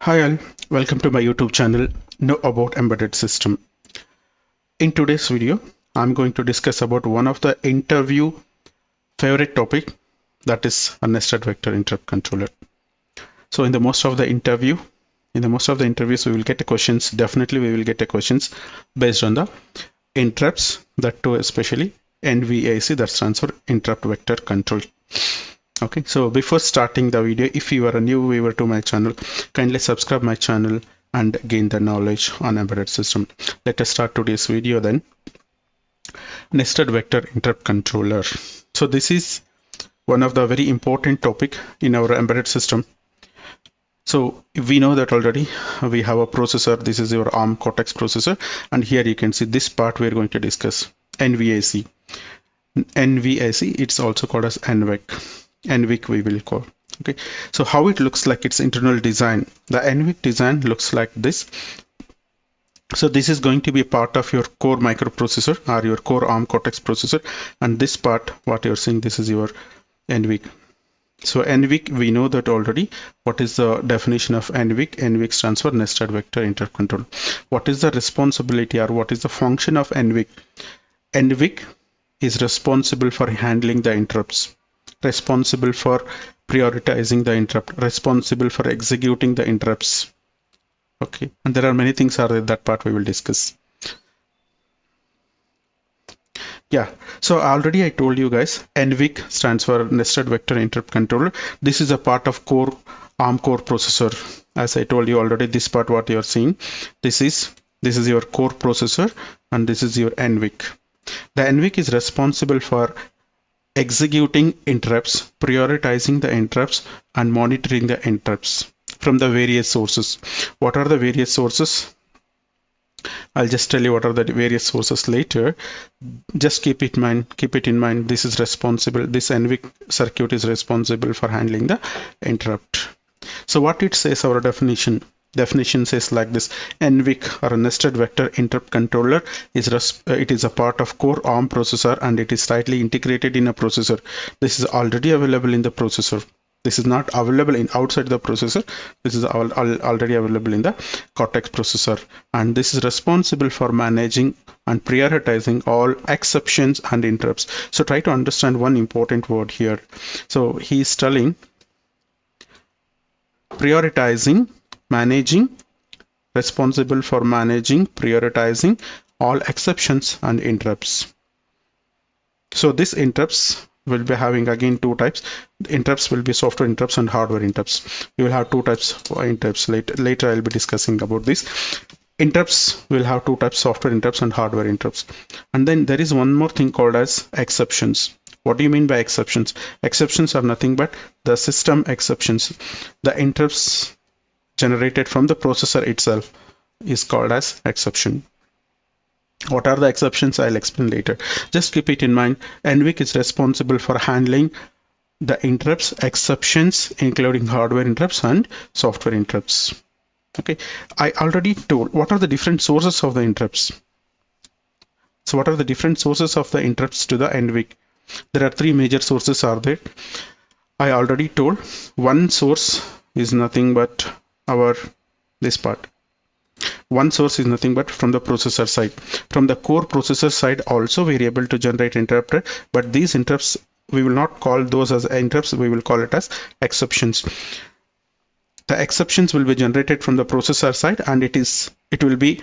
Hi all, welcome to my YouTube channel, Know About Embedded System. In today's video, I'm going to discuss about one of the interview favorite topic, that is a nested vector interrupt controller. So in the most of the interviews, we will get the questions. Definitely we will get the questions based on the interrupts, that too especially NVIC, that stands for interrupt vector control. Okay, so before starting the video, if you are a new viewer to my channel, kindly subscribe my channel and gain the knowledge on embedded system. Let us start today's video then. Nested vector interrupt controller. So this is one of the very important topic in our embedded system. So we know that already we have a processor. This is your ARM Cortex processor, and here you can see this part we are going to discuss, NVIC. NVIC, it's also called as NVIC. NVIC we will call. Okay, so how it looks like, its internal design. The NVIC design looks like this. So this is going to be a part of your core microprocessor or your core ARM Cortex processor, and this part, what you're seeing, this is your NVIC. So NVIC, we know that already. What is the definition of NVIC? NVIC stands for nested vector interrupt control. What is the responsibility or what is the function of NVIC? NVIC is responsible for handling the interrupts, responsible for prioritizing the interrupt, responsible for executing the interrupts. Okay, and there are many things are in that part we will discuss. Yeah, so already I told you guys, NVIC stands for nested vector interrupt controller. This is a part of core ARM core processor. As I told you already, this part what you are seeing, this is your core processor, and this is your NVIC. The NVIC is responsible for executing interrupts, prioritizing the interrupts, and monitoring the interrupts from the various sources. What are the various sources? I'll just tell you what are the various sources later. Just keep it in mind. This is responsible. This NVIC circuit is responsible for handling the interrupt. So what it says, our definition says like this: NVIC, or a nested vector interrupt controller, it is a part of core ARM processor, and it is tightly integrated in a processor. This is already available in the processor. This is not available in outside the processor. This is already available in the Cortex processor, and this is responsible for managing and prioritizing all exceptions and interrupts. So try to understand one important word here. So he is telling prioritizing, managing, responsible for managing, prioritizing all exceptions and interrupts. So these interrupts will be having again two types. The interrupts will be software interrupts and hardware interrupts. You will have two types of interrupts. Later I'll be discussing about this. Interrupts will have two types: software interrupts and hardware interrupts. And then there is one more thing called as exceptions. What do you mean by exceptions? Exceptions are nothing but the system exceptions. The interrupts generated from the processor itself is called as exception. What are the exceptions? I'll explain later. Just keep it in mind. NVIC is responsible for handling the interrupts, exceptions, including hardware interrupts and software interrupts. Okay, I already told what are the different sources of the interrupts. So what are the different sources of the interrupts to the NVIC? There are three major sources are there. I already told one source is nothing but this part. One source is nothing but from the processor side. From the core processor side also we are able to generate interrupt, but these interrupts, we will not call those as interrupts, we will call it as exceptions. The exceptions will be generated from the processor side, and it will be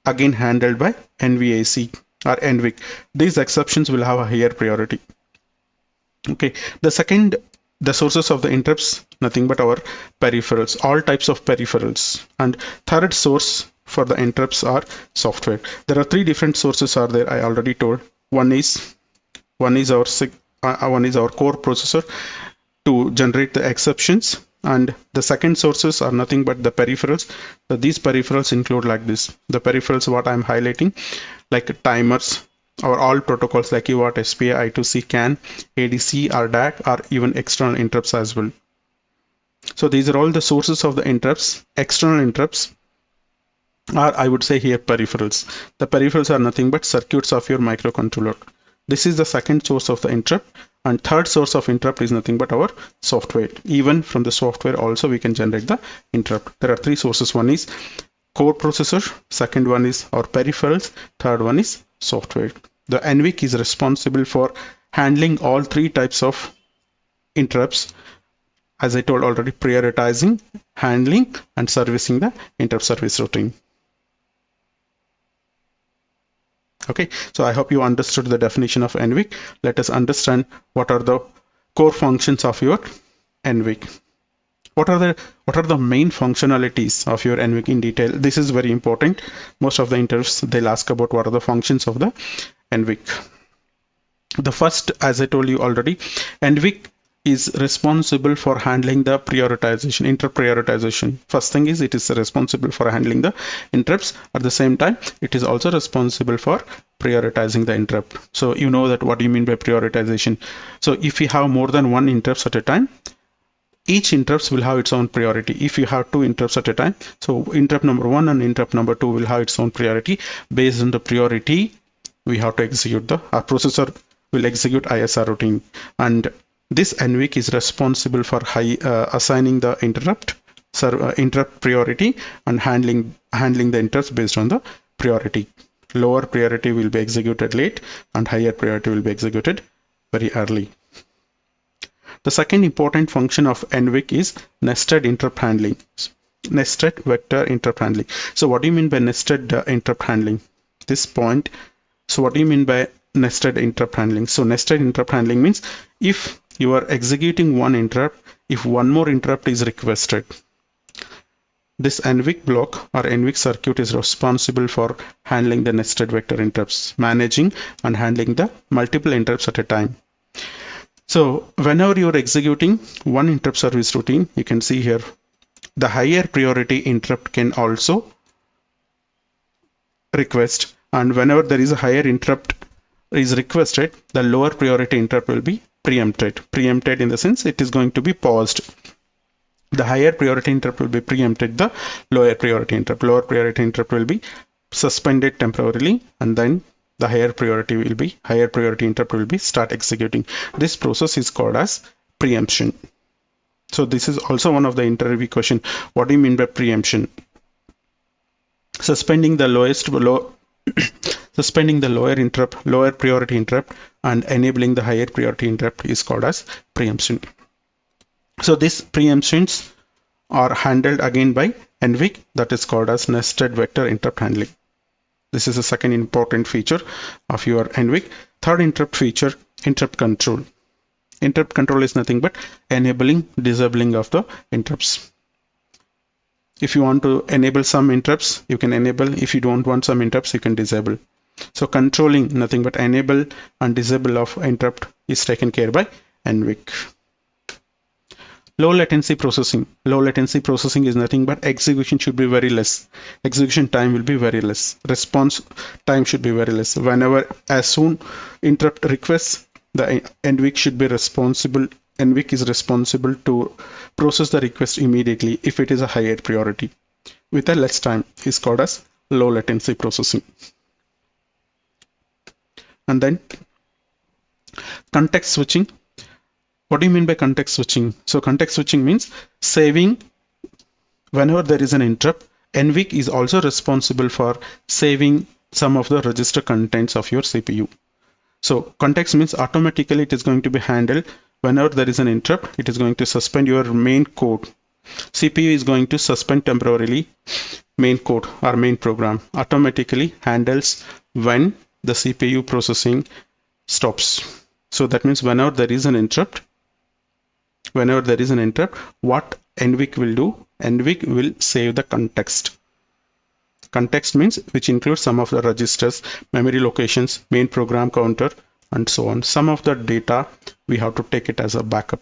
again handled by NVIC or NVIC. These exceptions will have a higher priority. Okay, the sources of the interrupts, nothing but our peripherals, all types of peripherals. And third source for the interrupts are software. There are three different sources are there, I already told. One is our core processor to generate the exceptions, and the second sources are nothing but the peripherals. So these peripherals include like this. The peripherals what I'm highlighting, like timers, or all protocols like UART, SPI, I2C, CAN, ADC, or DAC, or even external interrupts as well. So these are all the sources of the interrupts. External interrupts are, I would say here, peripherals. The peripherals are nothing but circuits of your microcontroller. This is the second source of the interrupt, And third source of interrupt is nothing but our software. Even from the software also we can generate the interrupt. There are three sources. One is core processor, second one is our peripherals, third one is software. The NVIC is responsible for handling all three types of interrupts, as I told already: prioritizing, handling, and servicing the interrupt service routine. Okay, so I hope you understood the definition of NVIC. Let us understand what are the core functions of your NVIC. What are the main functionalities of your NVIC in detail? This is very important. Most of the interviews, they'll ask about what are the functions of the NVIC. The first, as I told you already, NVIC is responsible for handling the prioritization, interrupt prioritization. First thing is, it is responsible for handling the interrupts. At the same time, it is also responsible for prioritizing the interrupt. So you know that what do you mean by prioritization. So if you have more than one interrupts at a time, each interrupts will have its own priority. If you have two interrupts at a time, so interrupt number 1 and interrupt number 2 will have its own priority. Based on the priority, we have to execute our processor will execute ISR routine, and this NVIC is responsible for assigning the interrupt priority and handling the interrupts based on the priority. Lower priority will be executed late, and higher priority will be executed very early. The second important function of NVIC is nested interrupt handling, nested vector interrupt handling. So what do you mean by nested interrupt handling? This point. So what do you mean by nested interrupt handling? So nested interrupt handling means if you are executing one interrupt, if one more interrupt is requested, this NVIC block or NVIC circuit is responsible for handling the nested vector interrupts, managing and handling the multiple interrupts at a time. So whenever you are executing one interrupt service routine, you can see here the higher priority interrupt can also request, and whenever there is a higher interrupt is requested, the lower priority interrupt will be preempted. Preempted in the sense it is going to be paused. The higher priority interrupt will be preempted, the lower priority interrupt. Lower priority interrupt will be suspended temporarily, and then the higher priority interrupt will be start executing. This process is called as preemption. So this is also one of the interview question. What do you mean by preemption? Suspending the lower priority interrupt and enabling the higher priority interrupt is called as preemption. So these preemptions are handled again by NVIC, that is called as nested vector interrupt handling. This is the second important feature of your NVIC. Third interrupt feature, interrupt control. Interrupt control is nothing but enabling, disabling of the interrupts. If you want to enable some interrupts, you can enable. If you don't want some interrupts, you can disable. So controlling, nothing but enable and disable of interrupt is taken care by NVIC. Low latency processing. Low latency processing is nothing but execution should be very less. Execution time will be very less. Response time should be very less. Whenever, as soon interrupt requests, the NVIC should be responsible. NVIC is responsible to process the request immediately if it is a higher priority. With a less time is called as low latency processing. And then context switching. What do you mean by context switching? So context switching means saving. Whenever there is an interrupt, NVIC is also responsible for saving some of the register contents of your CPU. So context means automatically it is going to be handled. Whenever there is an interrupt, it is going to suspend your main code. CPU is going to suspend temporarily main code or main program. Automatically handles when the CPU processing stops. So that means whenever there is an interrupt, what NVIC will do? NVIC will save the context. Context means which includes some of the registers, memory locations, main program counter, and so on. Some of the data we have to take it as a backup,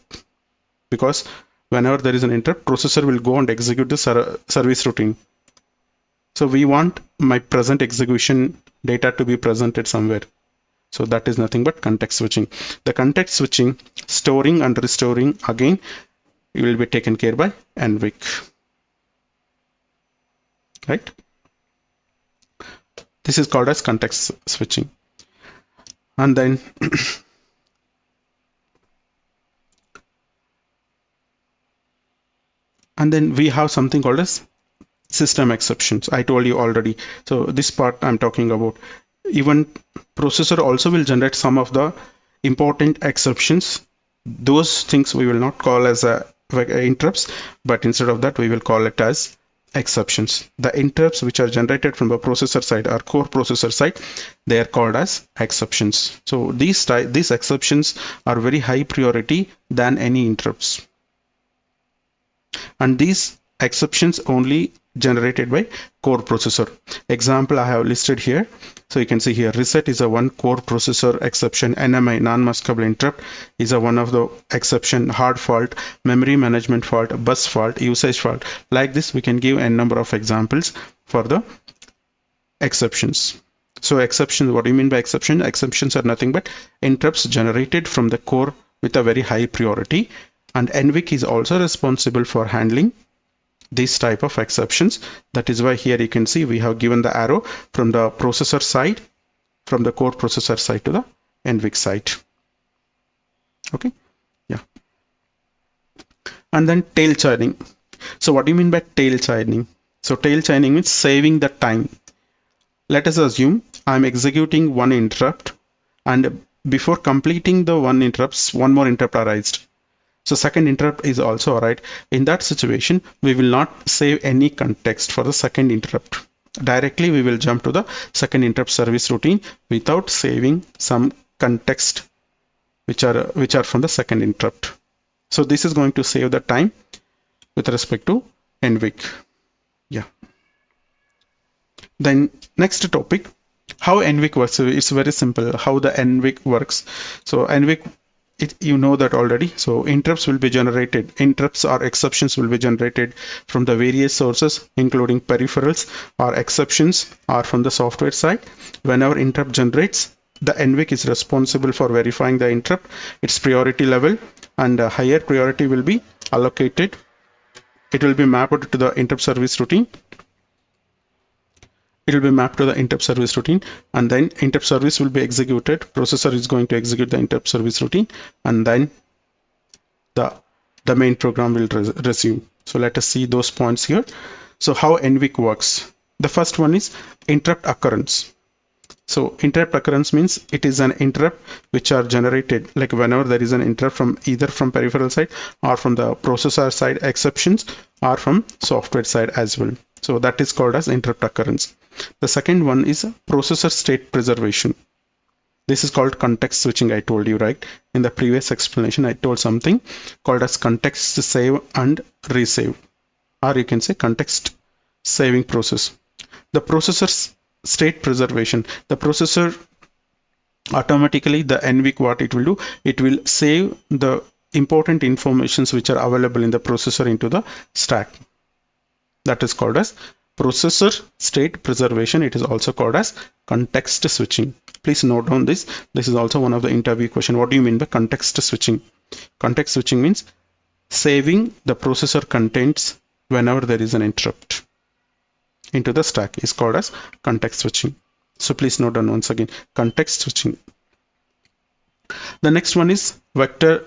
because whenever there is an interrupt, processor will go and execute the service routine. So we want my present execution data to be presented somewhere. So that is nothing but context switching. The context switching, storing and restoring, again, it will be taken care by NVIC. Right? This is called as context switching. And then And then we have something called as system exceptions. I told you already. So this part I'm talking about. Even processor also will generate some of the important exceptions. Those things we will not call as interrupts, but instead of that we will call it as exceptions. The interrupts which are generated from the processor side or core processor side, they are called as exceptions. So these exceptions are very high priority than any interrupts, and these exceptions only generated by core processor. Example I have listed here. So you can see here, reset is a one core processor exception. NMI, non-maskable interrupt, is a one of the exception. Hard fault, memory management fault, bus fault, usage fault. Like this, we can give a number of examples for the exceptions. So exceptions, what do you mean by exception? Exceptions are nothing but interrupts generated from the core with a very high priority. And NVIC is also responsible for handling these type of exceptions. That is why here you can see we have given the arrow from the processor side, from the core processor side to the NVIC side. Okay, yeah. And then tail chaining. So what do you mean by tail chaining? So tail chaining means saving the time. Let us assume I'm executing one interrupt, and before completing the one interrupts, one more interrupt arises. So second interrupt is also alright. In that situation, we will not save any context for the second interrupt. Directly we will jump to the second interrupt service routine without saving some context which are from the second interrupt. So this is going to save the time with respect to NVIC. Yeah. Then next topic, how NVIC works. It's very simple how the NVIC works. So NVIC, you know that already. So interrupts will be generated. Interrupts or exceptions will be generated from the various sources, including peripherals, or exceptions are from the software side. Whenever interrupt generates, the NVIC is responsible for verifying the interrupt, its priority level, and a higher priority will be allocated. It will be mapped to the interrupt service routine. It will be mapped to the interrupt service routine, and then interrupt service will be executed. Processor is going to execute the interrupt service routine, and then the main program will resume. So let us see those points here. So how NVIC works. The first one is interrupt occurrence. So interrupt occurrence means it is an interrupt which are generated, like whenever there is an interrupt from either from peripheral side or from the processor side, exceptions are from software side as well. So that is called as interrupt occurrence. The second one is processor state preservation. This is called context switching. I told you, right? In the previous explanation, I told something called as context save and resave, or you can say context saving process. The processor's state preservation, the processor automatically, the NVIC, what it will do, it will save the important informations which are available in the processor into the stack. That is called as processor state preservation. It is also called as context switching. Please note down this. This is also one of the interview question. What do you mean by context switching? Context switching means saving the processor contents whenever there is an interrupt into the stack is called as context switching. So please note down once again, context switching. The next one is vector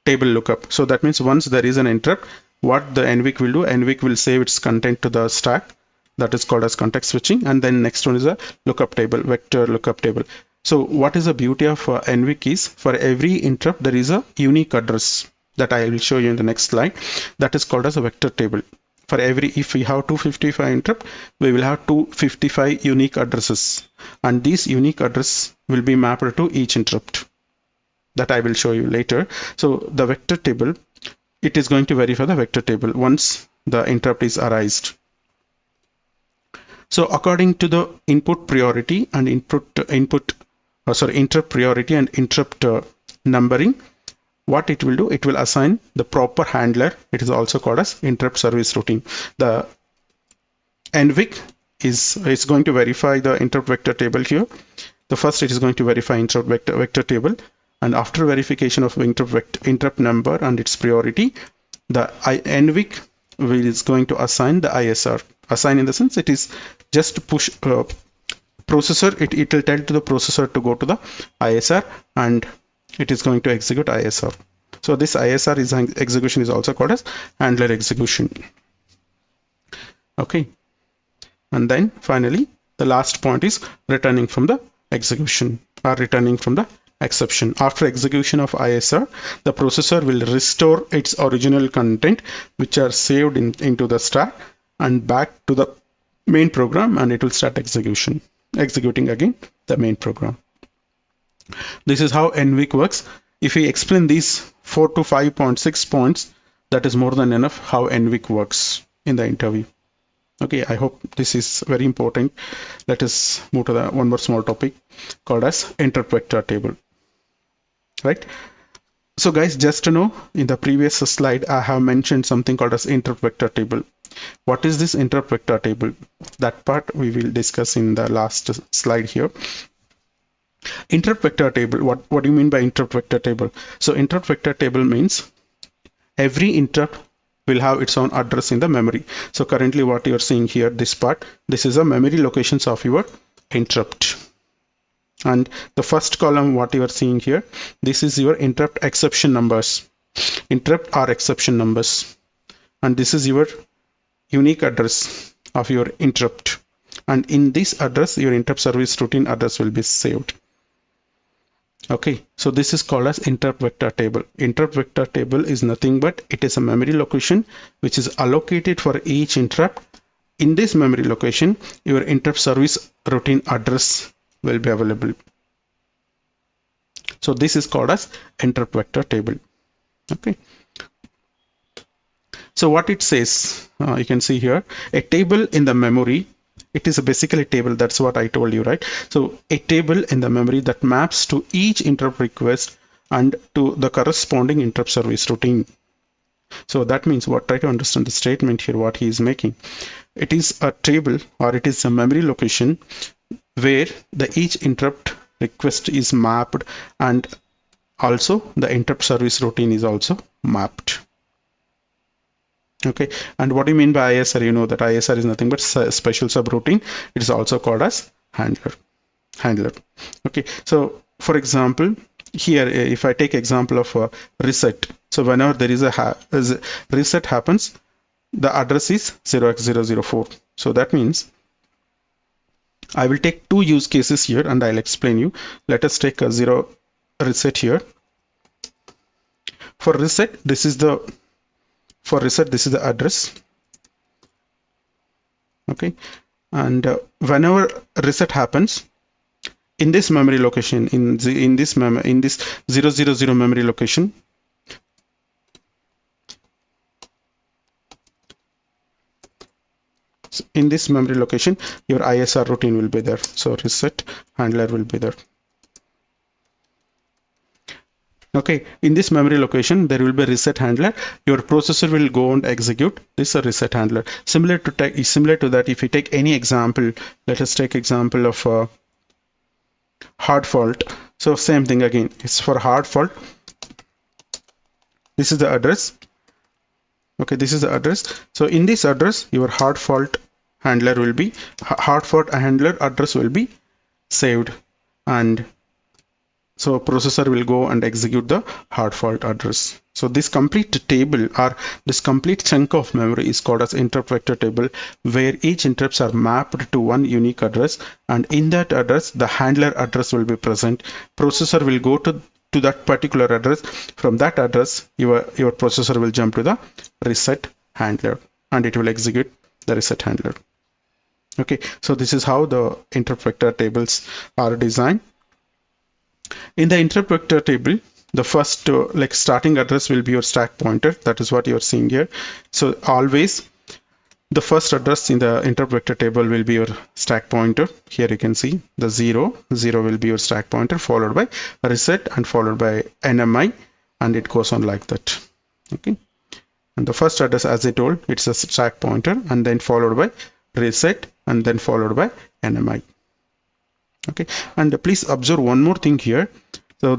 table lookup. So that means once there is an interrupt, what the NVIC will do, NVIC will save its content to the stack. That is called as context switching. And then next one is a lookup table, vector lookup table. So what is the beauty of NVIC is, for every interrupt there is a unique address that I will show you in the next slide. That is called as a vector table. For every, if we have 255 interrupt, we will have 255 unique addresses, and these unique address will be mapped to each interrupt. That I will show you later. So the vector table, it is going to verify the vector table once the interrupt is arised. So according to the input priority and interrupt priority and interrupt numbering, what it will do, it will assign the proper handler. It is also called as interrupt service routine. The NVIC is going to verify the interrupt vector table here. The first, it is going to verify interrupt vector table, and after verification of interrupt number and its priority, the NVIC is going to assign the ISR. Assign in the sense it is just push processor. It will tell to the processor to go to the ISR, and it is going to execute ISR. So this ISR is execution is also called as handler execution. Okay, and then finally the last point is returning from the execution or returning from the exception. After execution of ISR, the processor will restore its original content which are saved into the stack and back to the main program, and it will start executing again the main program. This is how NVIC works. If we explain these 4 to 5.6 points, that is more than enough how NVIC works in the interview. Okay, I hope this is very important. Let us move to the one more small topic called as interrupt vector table. Right? So guys, just to know, in the previous slide, I have mentioned something called as interrupt vector table. What is this interrupt vector table? That part we will discuss in the last slide here. Interrupt vector table, what do you mean by interrupt vector table? So interrupt vector table means every interrupt will have its own address in the memory. So currently what you are seeing here, this part, this is a memory locations of your interrupt. And the first column, what you are seeing here, this is your interrupt exception numbers, interrupt or exception numbers. And this is your unique address of your interrupt. And in this address, your interrupt service routine address will be saved. Okay, so this is called as interrupt vector table. Interrupt vector table is nothing but it is a memory location which is allocated for each interrupt. In this memory location, your interrupt service routine address will be available. So this is called as interrupt vector table. Okay. So what it says, you can see here, a table in the memory. It is basically a table. That's what I told you, right? So a table in the memory that maps to each interrupt request and to the corresponding interrupt service routine. So that means what? Try to understand the statement here, what he is making. It is a table or it is a memory location where each interrupt request is mapped and also the interrupt service routine is also mapped. Okay, and what do you mean by ISR? You know that ISR is nothing but special subroutine. It is also called as handler. Okay, so for example, here if I take example of reset, so whenever there is a reset happens, the address is 0x004. So that means I will take two use cases here and I'll explain you. Let us take a 0 reset here. For reset, this is the address. Okay, and whenever reset happens in this memory location, in this 000 memory location, so in this memory location, your ISR routine will be there. So reset handler will be there. Okay, in this memory location, there will be a reset handler. Your processor will go and execute this reset handler. Similar to that, if you take any example, let us take example of hard fault. So same thing again. It's for hard fault. This is the address. Okay, this is the address. So in this address, your hard fault handler address will be saved, and so processor will go and execute the hard fault address. So this complete table or this complete chunk of memory is called as interrupt vector table, where each interrupts are mapped to one unique address, and in that address the handler address will be present. Processor will go to that particular address. From that address, your processor will jump to the reset handler and it will execute the reset handler. Okay, so this is how the interrupt vector tables are designed. In the interrupt vector table, the first starting address will be your stack pointer. That is what you are seeing here. So always the first address in the interrupt vector table will be your stack pointer. Here you can see the 0 will be your stack pointer, followed by reset and followed by NMI, and it goes on like that. Okay, and the first address, as I told, it's a stack pointer, and then followed by reset and then followed by NMI. Okay, and please observe one more thing here. So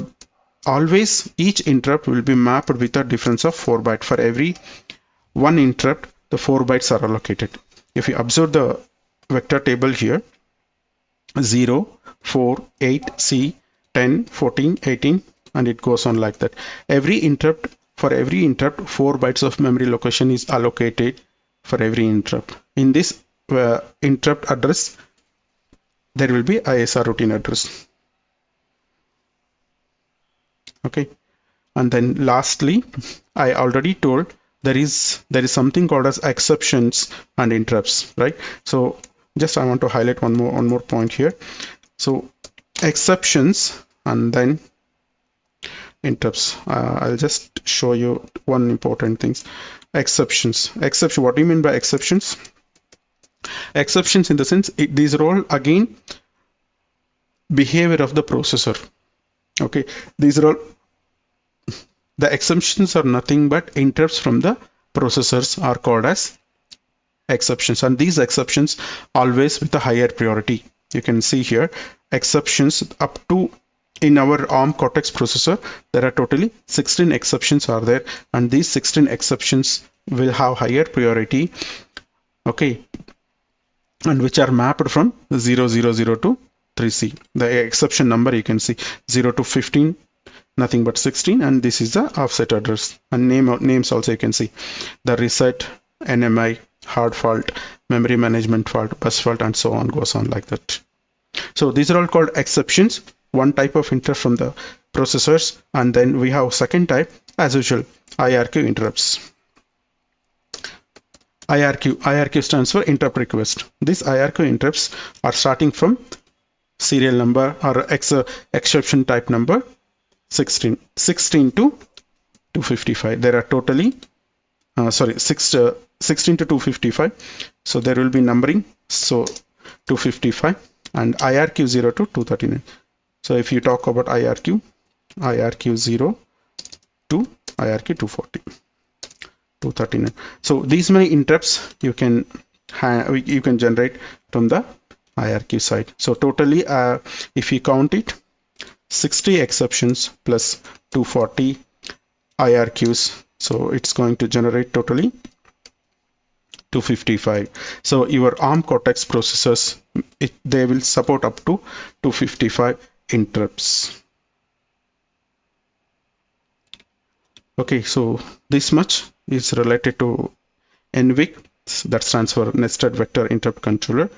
always each interrupt will be mapped with a difference of 4 bytes. For every one interrupt, the 4 bytes are allocated. If you observe the vector table here, 0, 4, 8, C, 10, 14, 18, and it goes on like that. For every interrupt, 4 bytes of memory location is allocated for every interrupt. In this interrupt address, there will be ISR routine address. Okay, and then lastly, I already told there is something called as exceptions and interrupts, right? So just I want to highlight one more point here. So exceptions and then interrupts. I'll just show you one important thing. Exceptions. What do you mean by exceptions? Exceptions in the sense these are all again behavior of the processor. Okay, these are all the exceptions are nothing but interrupts from the processors are called as exceptions, and these exceptions always with a higher priority. You can see here exceptions up to, in our ARM Cortex processor there are totally 16 exceptions are there, and these 16 exceptions will have higher priority. Okay, and which are mapped from 0000 to 3C. The exception number you can see 0 to 15, nothing but 16, and this is the offset address, and names also you can see the reset, NMI, hard fault, memory management fault, bus fault, and so on, goes on like that. So these are all called exceptions, one type of interrupt from the processors. And then we have second type, as usual, IRQ interrupts. IRQ stands for interrupt request. These IRQ interrupts are starting from serial number or exception type number 16 to 255. There are totally 16 to 255, so there will be numbering, so 255, and IRQ 0 to 239. So if you talk about IRQ 0 to IRQ 240, 239. So these many interrupts you can generate from the IRQ side. So totally if you count it, 60 exceptions plus 240 IRQs, so it's going to generate totally 255. So your ARM Cortex processors, they will support up to 255 interrupts. Okay, so this much is related to NVIC, that stands for Nested Vector Interrupt Controller.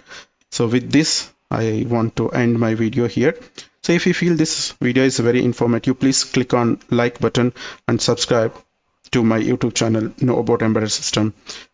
So with this, I want to end my video here. So if you feel this video is very informative, please click on like button and subscribe to my YouTube channel, Know About Embedded System.